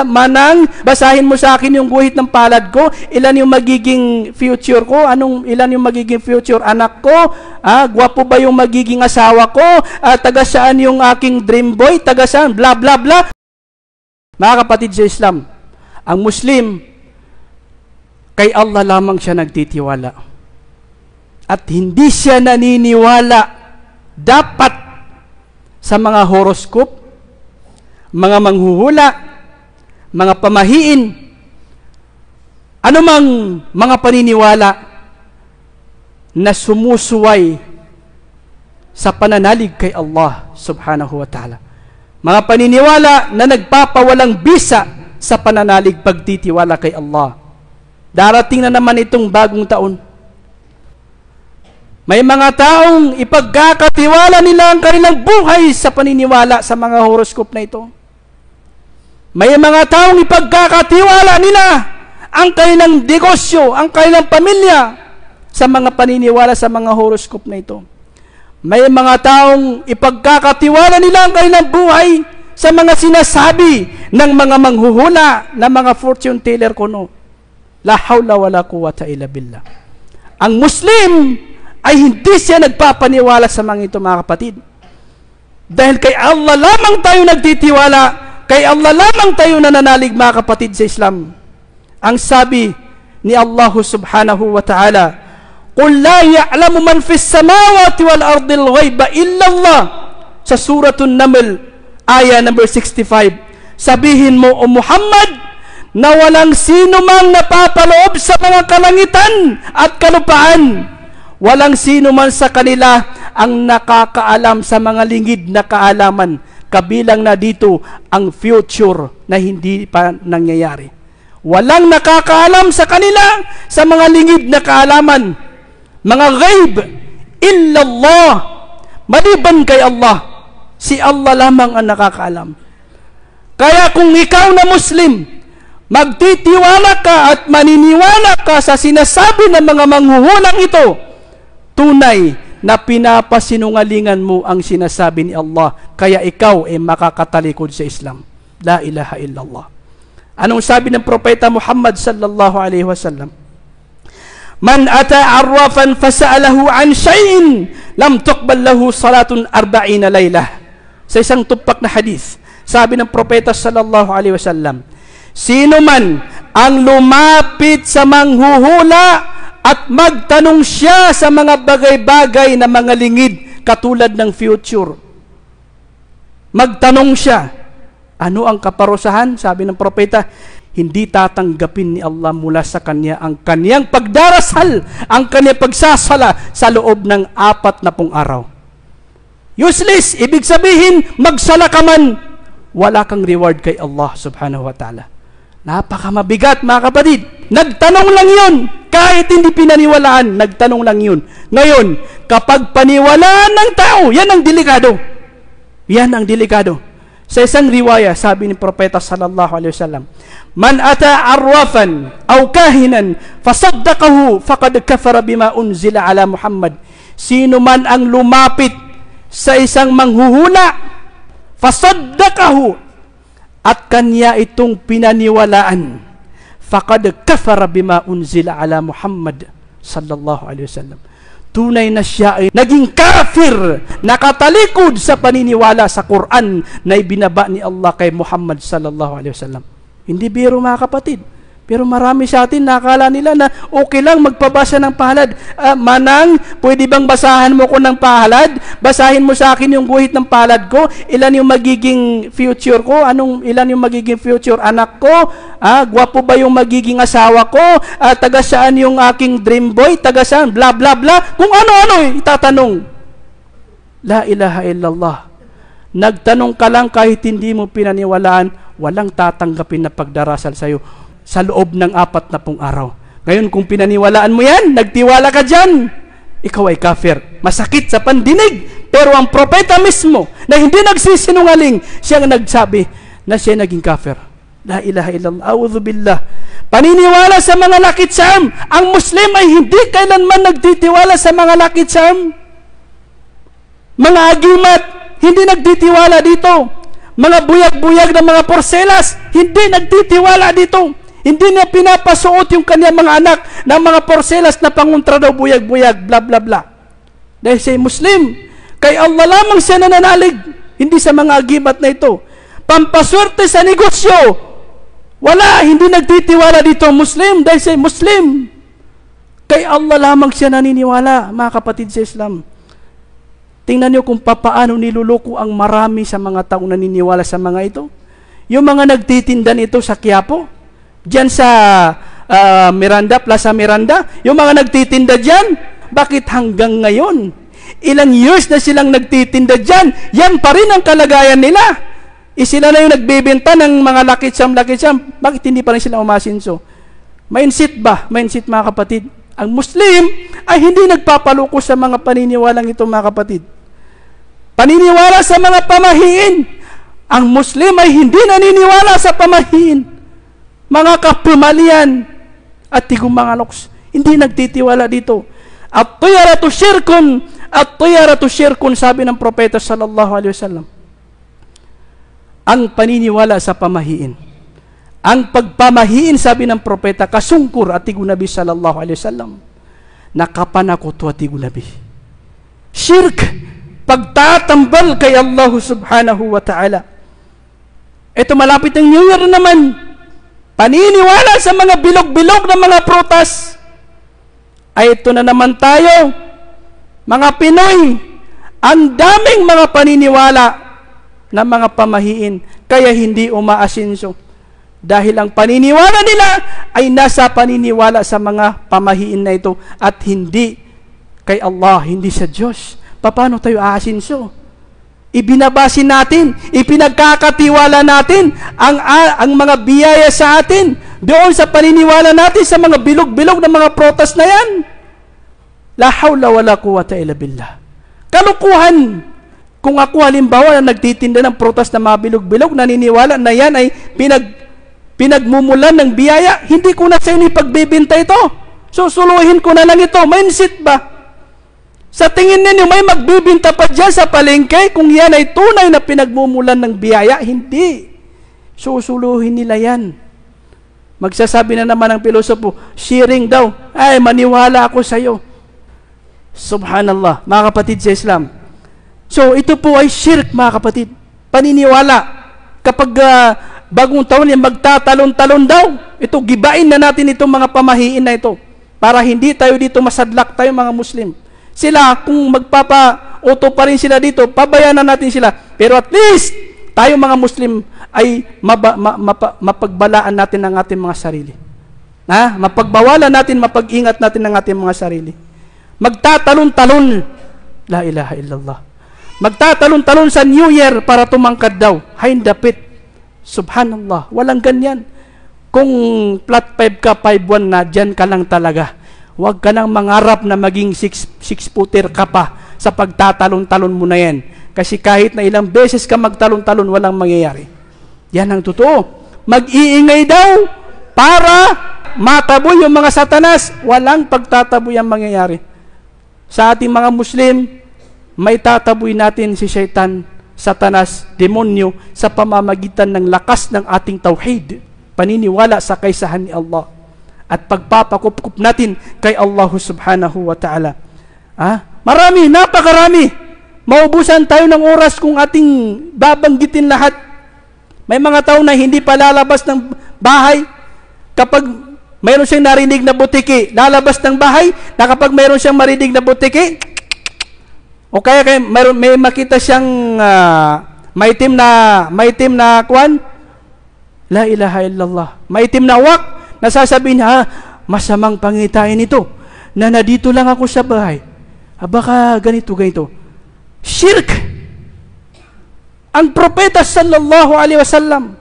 Manang, basahin mo sa akin yung guhit ng palad ko, ilan yung magiging future ko, ilan yung magiging future anak ko, gwapo ba yung magiging asawa ko, taga saan yung aking dream boy, taga saan, bla bla bla. Mga kapatid sa Islam, ang Muslim, kay Allah lamang siya nagtitiwala. At hindi siya naniniwala dapat sa mga horoscope, mga manghuhula, mga pamahiin, anumang mga paniniwala na sumusuway sa pananalig kay Allah subhanahu wa ta'ala. Mga paniniwala na nagpapawalang bisa sa pananalig pagtitiwala kay Allah. Darating na naman itong bagong taon. May mga taong ipagkakatiwala nila ang kanilang buhay sa paniniwala sa mga horoscope na ito. May mga taong ipagkakatiwala nila ang kanilang negosyo, ang kanilang pamilya sa mga paniniwala sa mga horoscope na ito. May mga taong ipagkakatiwala nila ang kanilang buhay sa mga sinasabi ng mga manghuhula, ng mga fortune teller kuno. La hawla wala quwwata illa billah. Ang Muslim ay hindi siya nagpapaniwala sa mga ito, mga kapatid. Dahil kay Allah lamang tayo nagtitiwala, kay Allah lamang tayo nananalig, mga kapatid sa Islam. Ang sabi ni Allah subhanahu wa ta'ala, قُلْ لَا يَعْلَمُ مَنْ فِي السَّمَاوَاتِ وَالْأَرْضِ الْغَيْبَ إِلَّا اللَّهِ. Sa Suratun Naml, aya number 65. Sabihin mo, O Muhammad, na walang sino mang napapaloob sa mga kalangitan at kalupaan. Walang sino man sa kanila ang nakakaalam sa mga lingid na kaalaman, kabilang na dito ang future na hindi pa nangyayari. Walang nakakaalam sa kanila sa mga lingid na kaalaman, mga ghaib, illallah, maliban kay Allah. Si Allah lamang ang nakakaalam. Kaya kung ikaw na Muslim, magtitiwala ka at maniniwala ka sa sinasabi ng mga manghuhulang ito, tunay na pinapasinungalingan mo ang sinasabi ni Allah, kaya ikaw ay makakatalikod sa Islam. La ilaha illallah. Anong sabi ng Propeta Muhammad sallallahu alaihi wasallam? Man ata arrafan fasa'alahu an shay'in lam tuqbal lahu salatun 40 laylah. Sa isang tupak na hadith, sabi ng Propeta sallallahu alaihi wasallam, sino man ang lumapit sa manghuhula at magtanong siya sa mga bagay-bagay na mga lingid katulad ng future. Magtanong siya, ano ang kaparusahan? Sabi ng propeta, hindi tatanggapin ni Allah mula sa kanya ang kanyang pagdarasal, ang kanyang pagsasala sa loob ng 40 araw. Useless, ibig sabihin, magsala ka man, wala kang reward kay Allah subhanahu wa ta'ala. Napakamabigat, mga kapatid. Nagtanong lang yun. Kahit hindi pinaniwalaan, nagtanong lang yun. Ngayon, kapag paniwalaan ng tao, yan ang delikado. Yan ang delikado. Sa isang riwaya, sabi ni Propeta sallallahu alaihi wasallam, man ata arwafan aw kahinan fasaddaqahu faqad kafara bima unzila ala Muhammad. Sino man ang lumapit sa isang manghuhula, fasaddaqahu, at kanya itong pinaniwalaan, faqad kafara bima unzila ala Muhammad sallallahu alaihi wasallam. Tunay na siya ay naging kafir, nakatalikod sa paniniwala sa Quran na ibinaba ni Allah kay Muhammad sallallahu alaihi wasallam. Hindi biro, mga kapatid. Pero marami sa atin nakakala nila na okay lang magpabasa ng pahalad. Manang, pwede bang basahan mo ko ng pahalad? Basahin mo sa akin yung guhit ng pahalad ko. Ilan yung magiging future ko? Ilan yung magiging future anak ko? Gwapo ba yung magiging asawa ko? Taga saan yung aking dream boy? Taga saan? Bla bla bla. Kung ano-ano itatanong. La ilaha illallah. Nagtanong ka lang kahit hindi mo pinaniwalaan, walang tatanggapin na pagdarasal sa'yo sa loob ng 40 araw. Ngayon, kung pinaniwalaan mo yan, nagtiwala ka dyan, ikaw ay kafir. Masakit sa pandinig. Pero ang propeta mismo, na hindi nagsisinungaling, siyang nagsabi na siya naging kafir. La ilaha illallah. A'udhu billah. Paniniwala sa mga lakit charm. Ang Muslim ay hindi kailanman nagtitiwala sa mga lakit charm. Mga agimat, hindi nagtitiwala dito. mga buyag-buyag ng mga porselas, hindi nagtitiwala dito. Hindi na pinapasuot yung kanyang mga anak ng mga porselas na panguntra daw buyag-buyag, bla bla bla. Dahil siya Muslim, kay Allah lamang siya nananalig, hindi sa mga agibat na ito. Pampaswerte sa negosyo, wala, hindi nagtitiwala dito Muslim dahil siya Muslim. Kay Allah lamang siya naniniwala, mga kapatid sa Islam. Tingnan niyo kung papaano niluloko ang marami sa mga taong naniniwala sa mga ito. Yung mga nagtitinda nito sa Quiapo, diyan sa Miranda, Plaza Miranda, yung mga nagtitinda diyan, bakit hanggang ngayon? Ilang years na silang nagtitinda diyan, yan pa rin ang kalagayan nila. Sila na yung nagbebenta ng mga lakitsam, bakit hindi pa rin sila umasinso? Mindset ba? Mindset, mga kapatid. Ang Muslim ay hindi nagpapaloko sa mga paniniwalang ito, mga kapatid. Paniniwala sa mga pamahiin. Ang Muslim ay hindi naniniwala sa pamahiin. Mga kapumalian at tigong mga loks. Hindi nagtitiwala dito. At-tuyaratu syirkun, at-tuyaratu syirkun, sabi ng propeta sallallahu alaihi wasallam. Ang paniniwala sa pamahiin. Ang pagpamahiin, sabi ng propeta, kasungkur at tigong Nabi sallallahu alaihi wasallam. Nakapanako to at tigong Nabi. Syirk, pagtatambal kay Allah subhanahu wa ta'ala. Ito malapit ng New Year naman. Paniniwala sa mga bilog-bilog na mga prutas. Ay ito na naman tayo, mga Pinoy, ang daming mga paniniwala na mga pamahiin, kaya hindi umaasinso. Dahil ang paniniwala nila ay nasa paniniwala sa mga pamahiin na ito at hindi kay Allah, hindi sa Diyos. Paano tayo aasinso? Ibinabasin natin, ipinagkakatiwala natin ang mga biyaya sa atin doon sa paniniwala natin sa mga bilog-bilog na mga protas na yan. La hawla wala quwwata illa billah. Kalukuhan. Kung ako halimbawa na nagtitinda ng protas na mga bilog-bilog, naniniwala na yan ay pinagmumulan ng biyaya, hindi ko na sa inyo ipagbibinta ito. Susuluhin ko na lang ito. Mindset ba? Sa tingin ninyo, may magbibinta pa dyan sa palengke kung yan ay tunay na pinagmumulan ng biyaya? Hindi. Susuluhin nila yan. Magsasabi na naman ang pilosopo, sharing daw. Ay, maniwala ako sa iyo. Subhanallah, mga kapatid sa Islam. So, ito po ay shirk, mga kapatid. Paniniwala. Kapag bagong taon yan, magtatalon-talon daw. Ito, gibain na natin itong mga pamahiin na ito. Para hindi tayo dito masadlak tayo, mga Muslim. Sila, kung magpapa-auto pa rin sila dito, pabayanan natin sila. Pero at least, tayo mga Muslim ay mapagbalaan natin ang ating mga sarili. Mapagbawalan natin, mapag-ingat natin ang ating mga sarili. Magtatalon-talon. La ilaha illallah. Magtatalon-talon sa New Year para tumangkad daw. Haindapit. Subhanallah. Walang ganyan. Kung flat 5 ka, 5'1 na, dyan ka lang talaga. Huwag ka nang mangarap na maging 6-footer ka pa sa pagtatalon-talon mo na yan. Kasi kahit na ilang beses ka magtalon-talon, walang mangyayari. Yan ang totoo. Mag-iingay daw para mataboy yung mga satanas. Walang pagtataboy ang mangyayari. Sa ating mga Muslim, may tataboy natin si Shaitan, satanas, demonyo sa pamamagitan ng lakas ng ating tauhid. Paniniwala sa kaisahan ni Allah. At pagpapakup-kup natin kay Allah subhanahu wa ta'ala. Marami, napakarami. Maubusan tayo ng oras kung ating babanggitin lahat. May mga tao na hindi pa lalabas ng bahay. Kapag mayroon siyang narinig na butiki, lalabas ng bahay, na kapag mayroon siyang marinig na butiki, o kaya may makita siyang maitim na kwan, la ilaha illallah, maitim na wak, nasasabihin niya, masamang pangitain ito, na nadito lang ako sa bahay. Baka ganito. Shirk. Ang propeta sallallahu alaihi wasallam,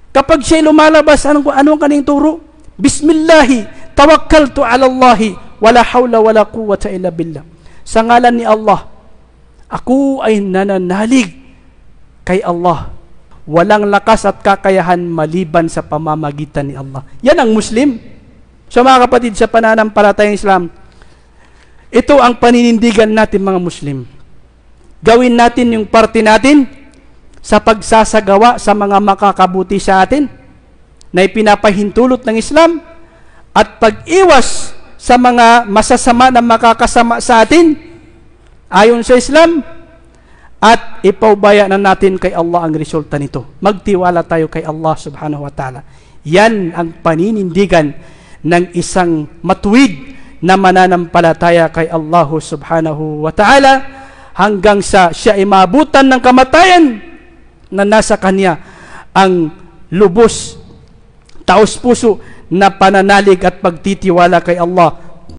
kapag siya lumalabas, anong kaning turo? Bismillahi, tawakkaltu ala Allahi, wala hawla wala quwwata illa billah. Sa ngalan ni Allah, ako ay nananalig kay Allah. Walang lakas at kakayahan maliban sa pamamagitan ni Allah. Yan ang Muslim. So mga kapatid, sa pananampalatayang Islam, ito ang paninindigan natin mga Muslim. Gawin natin yung parte natin sa pagsasagawa sa mga makakabuti sa atin na ipinapahintulot ng Islam at pag-iwas sa mga masasama na makakasama sa atin ayon sa Islam, at ipaubaya na natin kay Allah ang resulta nito. Magtiwala tayo kay Allah subhanahu wa ta'ala. Yan ang paninindigan ng isang matuwid na mananampalataya kay Allah subhanahu wa ta'ala hanggang sa siya imabutan ng kamatayan na nasa kanya ang lubos, taos puso na pananalig at pagtitiwala kay Allah